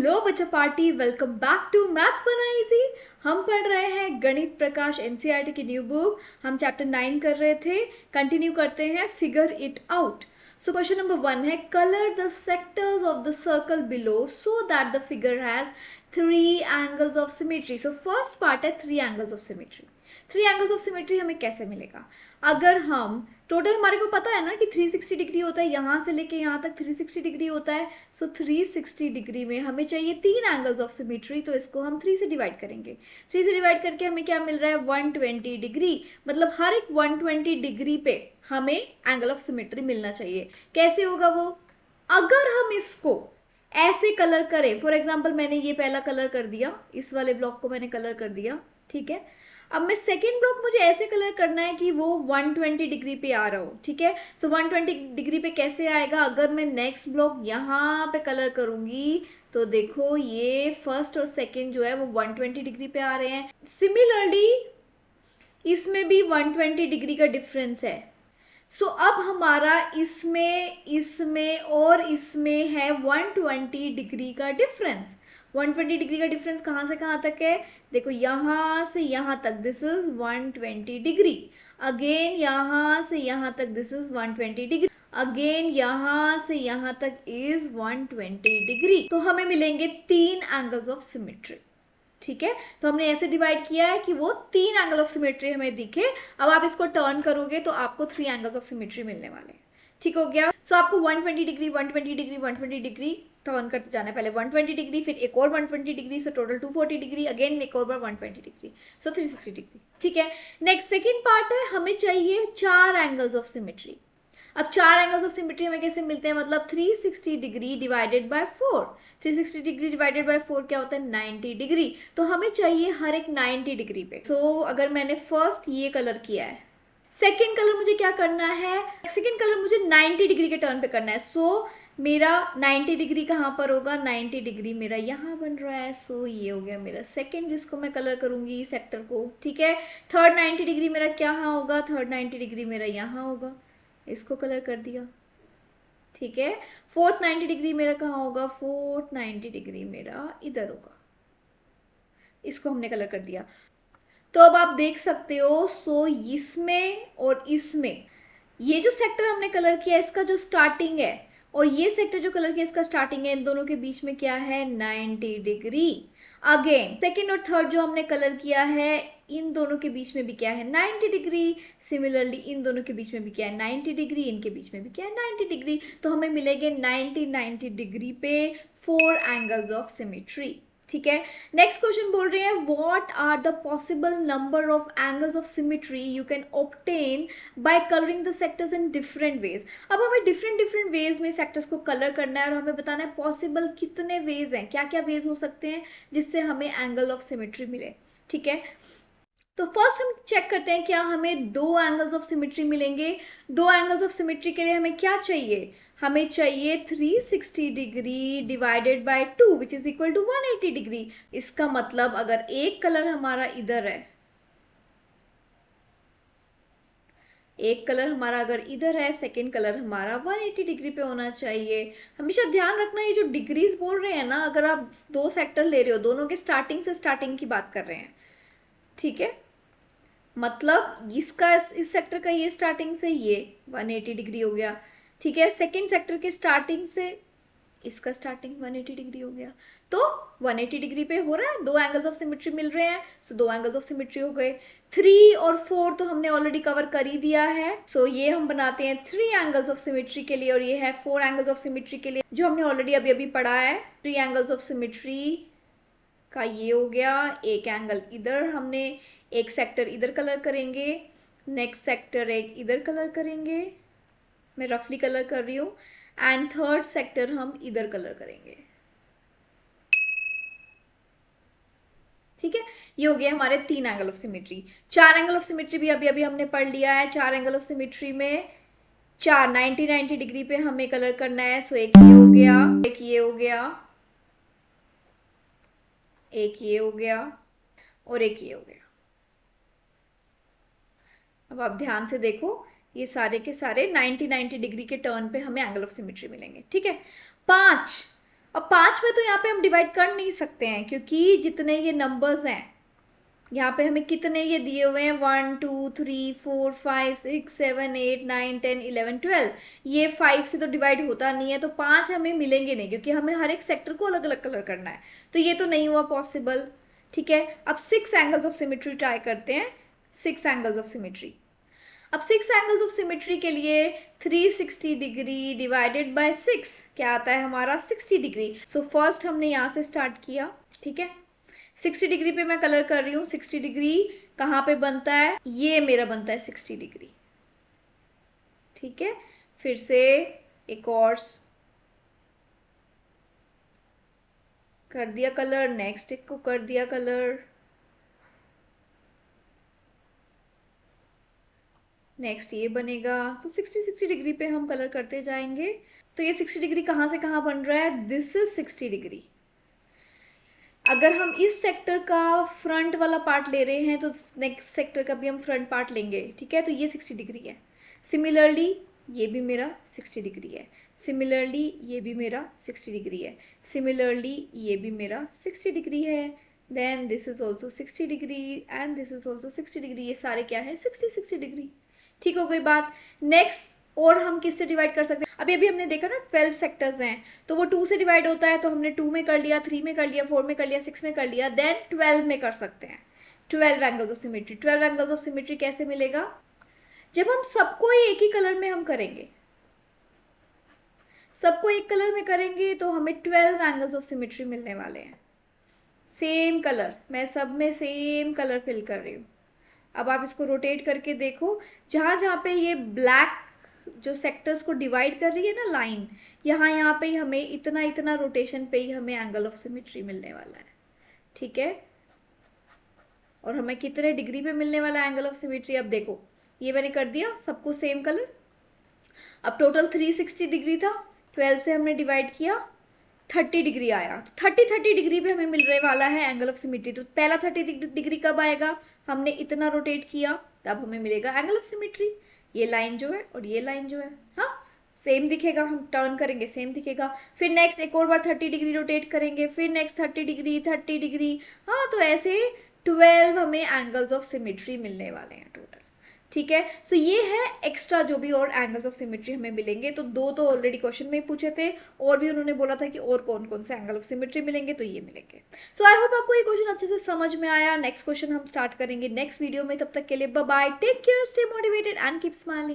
लो बच्चा party, welcome back to maths बना easy. हम पढ़ रहे हैं गणित प्रकाश एनसीईआरटी की न्यू बुक। हम चैप्टर 9 कर रहे थे, कंटिन्यू करते हैं figure it out. So question number 1 है colour the sectors of the circle below so that the figure has 3 angles of symmetry. So first part है 3 angles of symmetry. 3 angles of symmetry हमें कैसे मिलेगा? अगर हम total, हमारे को पता है ना कि 360 डिग्री होता है, यहाँ से लेके यहाँ तक 360 डिग्री होता है। सो 360 डिग्री में हमें चाहिए 3 एंगल्स ऑफ सिमेट्री, तो इसको हम 3 से डिवाइड करेंगे। 3 से डिवाइड करके हमें क्या मिल रहा है? 120 डिग्री। मतलब हर एक 120 डिग्री पे हमें एंगल ऑफ सिमेट्री मिलना चाहिए। कैसे होगा वो? अगर हम इसको ऐसे कलर करें, फॉर एग्जाम्पल मैंने ये पहला कलर कर दिया, इस वाले ब्लॉक को मैंने कलर कर दिया, ठीक है। अब मैं सेकेंड ब्लॉक मुझे ऐसे कलर करना है कि वो 120 डिग्री पे आ रहा हो, ठीक है। तो 120 डिग्री पे कैसे आएगा? अगर मैं नेक्स्ट ब्लॉक यहाँ पे कलर करूंगी तो देखो ये फर्स्ट और सेकेंड जो है वो 120 डिग्री पे आ रहे हैं। सिमिलरली इसमें भी 120 डिग्री का डिफरेंस है। सो अब हमारा इसमें और इसमें है 120 डिग्री का डिफरेंस। 120 डिग्री का डिफरेंस कहाँ से कहाँ तक है? देखो यहाँ से यहाँ तक दिस इज 120 डिग्री। अगेन यहाँ से यहाँ तक दिस इज 120 डिग्री। अगेन यहाँ से यहाँ तक इज 120 डिग्री। तो हमें मिलेंगे 3 एंगल्स ऑफ सिमेट्री, ठीक है। तो हमने ऐसे डिवाइड किया है कि वो 3 एंगल ऑफ सिमेट्री हमें दिखे। अब आप इसको टर्न करोगे तो आपको 3 एंगल्स ऑफ सिमेट्री मिलने वाले हैं, ठीक हो गया। सो आपको 120 डिग्री 120 डिग्री 120 डिग्री टर्न करते जाना है। पहले 120 डिग्री, फिर एक और 120 degree, so total 240 degree, again एक और बार 120 डिग्री, सो 360 डिग्री, ठीक है। नेक्स्ट सेकेंड पार्ट है, हमें चाहिए 4 एंगल्स ऑफ सिमेट्री। अब 4 एंगल्स ऑफ सिमेट्री हमें कैसे मिलते हैं? मतलब 360 degree divided bye 4। 360 degree divided bye 4 क्या होता है? 90 डिग्री। तो हमें चाहिए हर एक 90 डिग्री पे। सो अगर मैंने फर्स्ट ये कलर किया है, सेकेंड कलर मुझे क्या करना है? सेकेंड कलर मुझे 90 डिग्री के टर्न पे करना है। सो मेरा 90 डिग्री कहाँ पर होगा? 90 डिग्री मेरा यहाँ बन रहा है। सो ये हो गया मेरा सेकेंड, जिसको मैं कलर करूंगी सेक्टर को, ठीक है। थर्ड 90 डिग्री मेरा क्या होगा? थर्ड 90 डिग्री मेरा यहाँ होगा, इसको कलर कर दिया, ठीक है। फोर्थ 90 डिग्री मेरा कहाँ होगा? फोर्थ 90 डिग्री मेरा इधर होगा, इसको हमने कलर कर दिया। तो अब आप देख सकते हो, सो इसमें और इसमें ये जो सेक्टर हमने कलर किया इसका जो स्टार्टिंग है, और ये सेक्टर जो कलर किया इसका स्टार्टिंग है, इन दोनों के बीच में क्या है? 90 डिग्री। अगेन सेकेंड और थर्ड जो हमने कलर किया है, इन दोनों के बीच में भी क्या है? 90 डिग्री। सिमिलरली इन दोनों के बीच में भी क्या है? 90 डिग्री। इनके बीच में भी क्या है? 90 डिग्री। तो हमें मिलेंगे 90 डिग्री पे 4 एंगल्स ऑफ सिमेट्री, ठीक है। नेक्स्ट क्वेश्चन बोल रहे हैं what are the possible number of angles of symmetry you can obtain by colouring the sectors in different ways. अब हमें डिफरेंट वेज में सेक्टर्स को कलर करना है और हमें बताना है पॉसिबल कितने वेज हैं, क्या क्या वेज हो सकते हैं जिससे हमें एंगल ऑफ सिमेट्री मिले, ठीक है। तो फर्स्ट हम चेक करते हैं क्या हमें 2 एंगल्स ऑफ सिमेट्री मिलेंगे। 2 एंगल्स ऑफ सिमेट्री के लिए हमें क्या चाहिए? हमें चाहिए 360 degree divided by 2 which is equal to 180 degree. इसका मतलब अगर एक कलर हमारा इधर है, एक कलर हमारा अगर इधर है, सेकेंड कलर हमारा 180 डिग्री पे होना चाहिए। हमेशा ध्यान रखना ये जो डिग्रीज बोल रहे हैं ना, अगर आप 2 सेक्टर ले रहे हो, दोनों के स्टार्टिंग से स्टार्टिंग की बात कर रहे हैं, ठीक है। मतलब इसका इस सेक्टर का ये स्टार्टिंग से ये 180 डिग्री हो गया, ठीक है। सेकेंड सेक्टर के स्टार्टिंग से इसका स्टार्टिंग 180 डिग्री हो गया। तो 180 डिग्री पे हो रहा है, 2 एंगल्स ऑफ सिमेट्री मिल रहे हैं। सो 2 एंगल्स ऑफ सिमेट्री हो गए। 3 और 4 तो हमने ऑलरेडी कवर कर ही दिया है। सो ये हम बनाते हैं 3 एंगल्स ऑफ सिमेट्री के लिए, और ये है 4 एंगल्स ऑफ सिमेट्री के लिए जो हमने ऑलरेडी अभी अभी पढ़ा है। 3 एंगल्स ऑफ सिमेट्री का ये हो गया। एक एंगल इधर हमने, एक सेक्टर इधर कलर करेंगे, नेक्स्ट सेक्टर एक इधर कलर करेंगे, मैं रफली कलर कर रही हूँ, एंड थर्ड सेक्टर हम इधर कलर करेंगे, ठीक है। ये हो गया हमारे 3 angle of symmetry. 4 angle of symmetry भी अभी अभी हमने पढ़ लिया है। 4 एंगल ऑफ सिमेट्री में 4 90 डिग्री पे हमें कलर करना है। सो एक ये हो गया, एक ये हो गया, एक ये हो गया, और एक ये हो गया। अब आप ध्यान से देखो, ये सारे के सारे 90 डिग्री के टर्न पे हमें एंगल ऑफ सिमेट्री मिलेंगे, ठीक है। 5 अब 5 में तो यहाँ पे हम डिवाइड कर नहीं सकते हैं, क्योंकि जितने ये नंबर्स हैं यहाँ पे हमें कितने ये दिए हुए हैं 1 2 3 4 5 6 7 8 9 10 11 12, ये 5 से तो डिवाइड होता नहीं है, तो 5 हमें मिलेंगे नहीं, क्योंकि हमें हर एक सेक्टर को अलग अलग कलर करना है, तो ये तो नहीं हुआ पॉसिबल। ठीक है, अब 6 एंगल्स ऑफ सिमेट्री ट्राई करते हैं। 6 एंगल्स ऑफ सिमेट्री, अब 6 एंगल्स ऑफ सिमेट्री के लिए 360 डिग्री डिवाइडेड बाय 6 क्या आता है हमारा 60 डिग्री। सो फर्स्ट हमने यहाँ से स्टार्ट किया। ठीक है, 60 डिग्री पे मैं कलर कर रही हूँ। 60 डिग्री कहाँ पे बनता है, ये मेरा बनता है 60 डिग्री। ठीक है, फिर से एक और कर दिया कलर, नेक्स्ट एक को कर दिया कलर, नेक्स्ट ये बनेगा। तो 60 डिग्री पे हम कलर करते जाएंगे। तो ये 60 डिग्री कहाँ से कहाँ बन रहा है, दिस इज 60 डिग्री। अगर हम इस सेक्टर का फ्रंट वाला पार्ट ले रहे हैं तो नेक्स्ट सेक्टर का भी हम फ्रंट पार्ट लेंगे। ठीक है, तो ये 60 डिग्री है। सिमिलरली ये भी मेरा 60 डिग्री है। सिमिलरली ये भी मेरा 60 डिग्री है। सिमिलरली ये भी मेरा 60 डिग्री है। Then this is also 60 degree and this is also 60 degree. ये सारे क्या है 60 डिग्री। ठीक हो गई बात। नेक्स्ट, और हम किससे डिवाइड कर सकते हैं, अभी अभी हमने देखा ना 12 सेक्टर्स हैं, तो वो 2 से डिवाइड होता है, तो हमने 2 में कर लिया, 3 में कर लिया, 4 में कर लिया, 6 में कर लिया, देन 12 में कर सकते हैं। 12 angles of symmetry. 12 angles of symmetry कैसे मिलेगा, जब हम सबको ही एक ही कलर में हम करेंगे, सबको एक कलर में करेंगे तो हमें 12 एंगल्स ऑफ सिमेट्री मिलने वाले हैं। सेम कलर, मैं सब में सेम कलर फिल कर रही हूँ। अब आप इसको रोटेट करके देखो, जहाँ जहाँ पे ये ब्लैक जो सेक्टर्स को डिवाइड कर रही है ना लाइन, यहाँ पे ही हमें इतना इतना रोटेशन पे ही हमें एंगल ऑफ सिमेट्री मिलने वाला है। ठीक है, और हमें कितने डिग्री पे मिलने वाला एंगल ऑफ सिमेट्री, अब देखो ये मैंने कर दिया सबको सेम कलर। अब टोटल 360 डिग्री था, 12 से हमने डिवाइड किया, 30 डिग्री आया, तो 30 डिग्री पे हमें मिलने वाला है एंगल ऑफ सिमेट्री। तो पहला 30 डिग्री कब आएगा, हमने इतना रोटेट किया, तब हमें मिलेगा एंगल ऑफ सिमेट्री। ये लाइन जो है और ये लाइन जो है, हाँ सेम दिखेगा, हम टर्न करेंगे सेम दिखेगा। फिर नेक्स्ट एक और बार 30 डिग्री रोटेट करेंगे, फिर नेक्स्ट 30 डिग्री, 30 डिग्री, हाँ तो ऐसे 12 हमें एंगल्स ऑफ सिमेट्री मिलने वाले हैं टोटल। ठीक है, सो ये है एक्स्ट्रा जो भी और एंगल्स ऑफ सिमेट्री हमें मिलेंगे। तो 2 तो ऑलरेडी क्वेश्चन में ही पूछे थे, और भी उन्होंने बोला था कि और कौन कौन से एंगल ऑफ सिमेट्री मिलेंगे, तो ये मिलेंगे। सो आई होप आपको ये क्वेश्चन अच्छे से समझ में आया। नेक्स्ट क्वेश्चन हम स्टार्ट करेंगे नेक्स्ट वीडियो में, तब तक के लिए bye bye, take care, stay motivated and keep smiling.